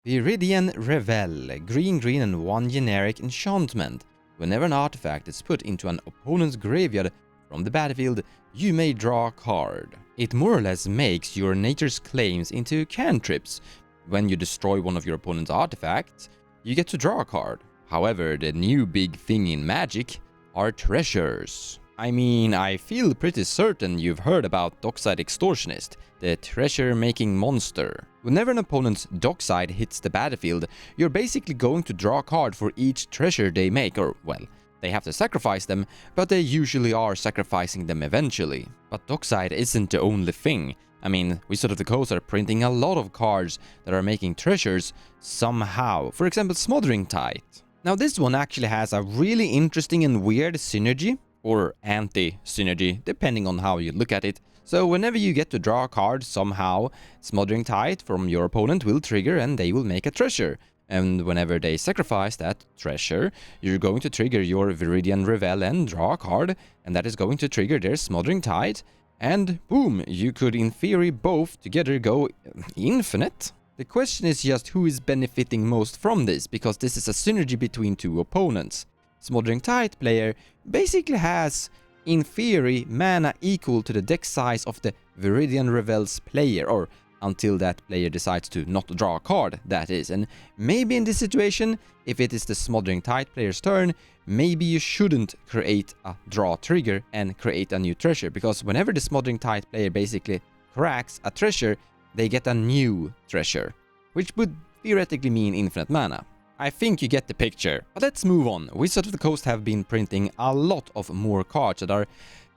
Viridian Revel, green and 1 generic enchantment. Whenever an artifact is put into an opponent's graveyard from the battlefield, you may draw a card. It more or less makes your Nature's Claims into cantrips. When you destroy one of your opponent's artifacts, you get to draw a card. However, the new big thing in Magic are treasures. I mean, I feel pretty certain you've heard about Dockside Extortionist, the treasure-making monster. Whenever an opponent's Dockside hits the battlefield, you're basically going to draw a card for each treasure they make, or, well, they have to sacrifice them, but they usually are sacrificing them eventually. But Dockside isn't the only thing. I mean, Wizards of the Coast are printing a lot of cards that are making treasures somehow. For example, Smothering Tide. Now this one actually has a really interesting and weird synergy, or anti-synergy, depending on how you look at it. So whenever you get to draw a card somehow, Smothering Tide from your opponent will trigger and they will make a treasure. And whenever they sacrifice that treasure, you're going to trigger your Viridian Revel and draw a card, and that is going to trigger their Smothering Tide, and boom, you could in theory both together go infinite. The question is just who is benefiting most from this, because this is a synergy between two opponents. Smothering Tide player basically has, in theory, mana equal to the deck size of the Viridian Revel's player, or until that player decides to not draw a card, that is. And maybe in this situation, if it is the Smothering Tide player's turn, maybe you shouldn't create a draw trigger and create a new treasure, because whenever the Smothering Tide player basically cracks a treasure, they get a new treasure, which would theoretically mean infinite mana. I think you get the picture. But let's move on. Wizards of the Coast have been printing a lot of more cards that are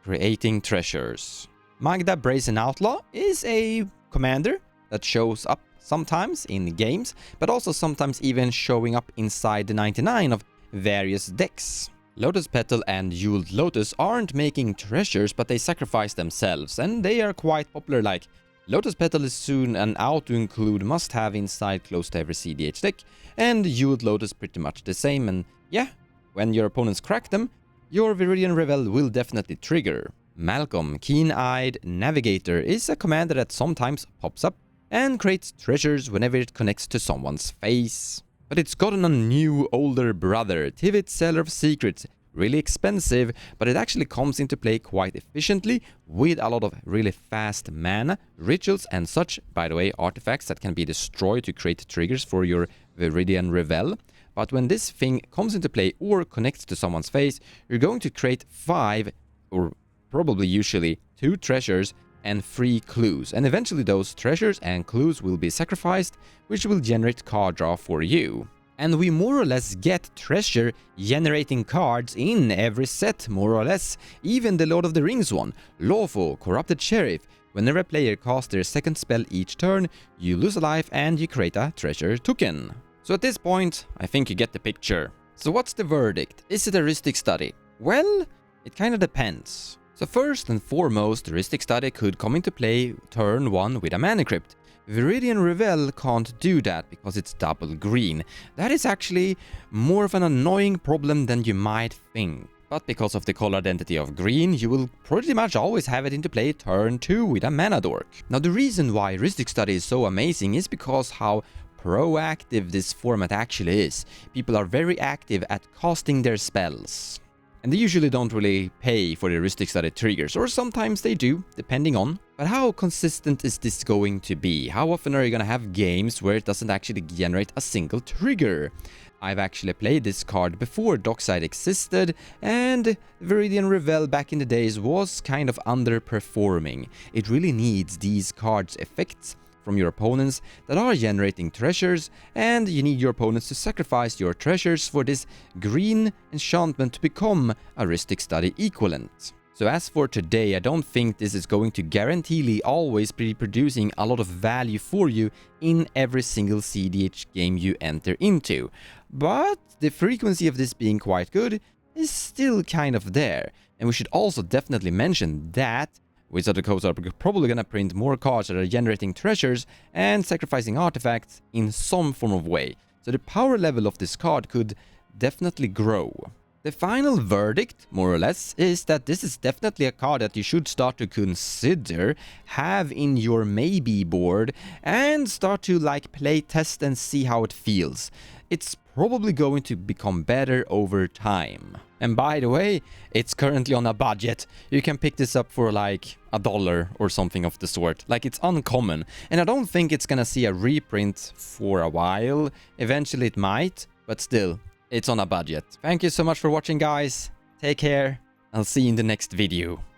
creating treasures. Magda Brazen Outlaw is a commander that shows up sometimes in games, but also sometimes even showing up inside the 99 of various decks. Lotus Petal and Jeweled Lotus aren't making treasures, but they sacrifice themselves, and they are quite popular. Like, Lotus Petal is soon an auto-include must-have inside close to every cEDH deck, and Jeweled Lotus pretty much the same, and yeah, when your opponents crack them, your Viridian Revel will definitely trigger. Malcolm, Keen-Eyed Navigator, is a commander that sometimes pops up and creates treasures whenever it connects to someone's face. But it's gotten a new older brother, Tivit, Seller of Secrets. Really expensive, but it actually comes into play quite efficiently with a lot of really fast mana, rituals and such, by the way, artifacts that can be destroyed to create triggers for your Viridian Revel. But when this thing comes into play or connects to someone's face, you're going to create 5, or probably usually 2 treasures and 3 clues, and eventually those treasures and clues will be sacrificed, which will generate card draw for you. And we more or less get treasure generating cards in every set, more or less. Even the Lord of the Rings one, Lawful, Corrupted Sheriff. Whenever a player casts their second spell each turn, you lose a life and you create a treasure token. So at this point, I think you get the picture. So what's the verdict? Is it a rhystic study? Well, it kinda depends. So first and foremost, the rhystic study could come into play turn 1 with a mana crypt. Viridian Revel can't do that because it's double green. That is actually more of an annoying problem than you might think. But because of the color identity of green, you will pretty much always have it into play turn 2 with a mana dork. Now the reason why Rhystic Study is so amazing is because how proactive this format actually is. People are very active at casting their spells. And they usually don't really pay for the Rhystic Study triggers, or sometimes they do, depending on. But how consistent is this going to be? How often are you gonna have games where it doesn't actually generate a single trigger? I've actually played this card before Dockside existed, and Viridian Revel back in the days was kind of underperforming. It really needs these cards' effects from your opponents that are generating treasures, and you need your opponents to sacrifice your treasures for this green enchantment to become a Rhystic Study equivalent. So as for today, I don't think this is going to guaranteely always be producing a lot of value for you in every single cEDH game you enter into. But the frequency of this being quite good is still kind of there. And we should also definitely mention that Wizards of the Coast are probably gonna print more cards that are generating treasures and sacrificing artifacts in some form of way. So the power level of this card could definitely grow. The final verdict, more or less, is that this is definitely a card that you should start to consider, have in your maybe board, and start to like play test and see how it feels. It's probably going to become better over time. And by the way, it's currently on a budget. You can pick this up for like $1 or something of the sort. Like, it's uncommon, and I don't think it's gonna see a reprint for a while. Eventually it might, but still, it's on a budget. Thank you so much for watching, guys. Take care. I'll see you in the next video.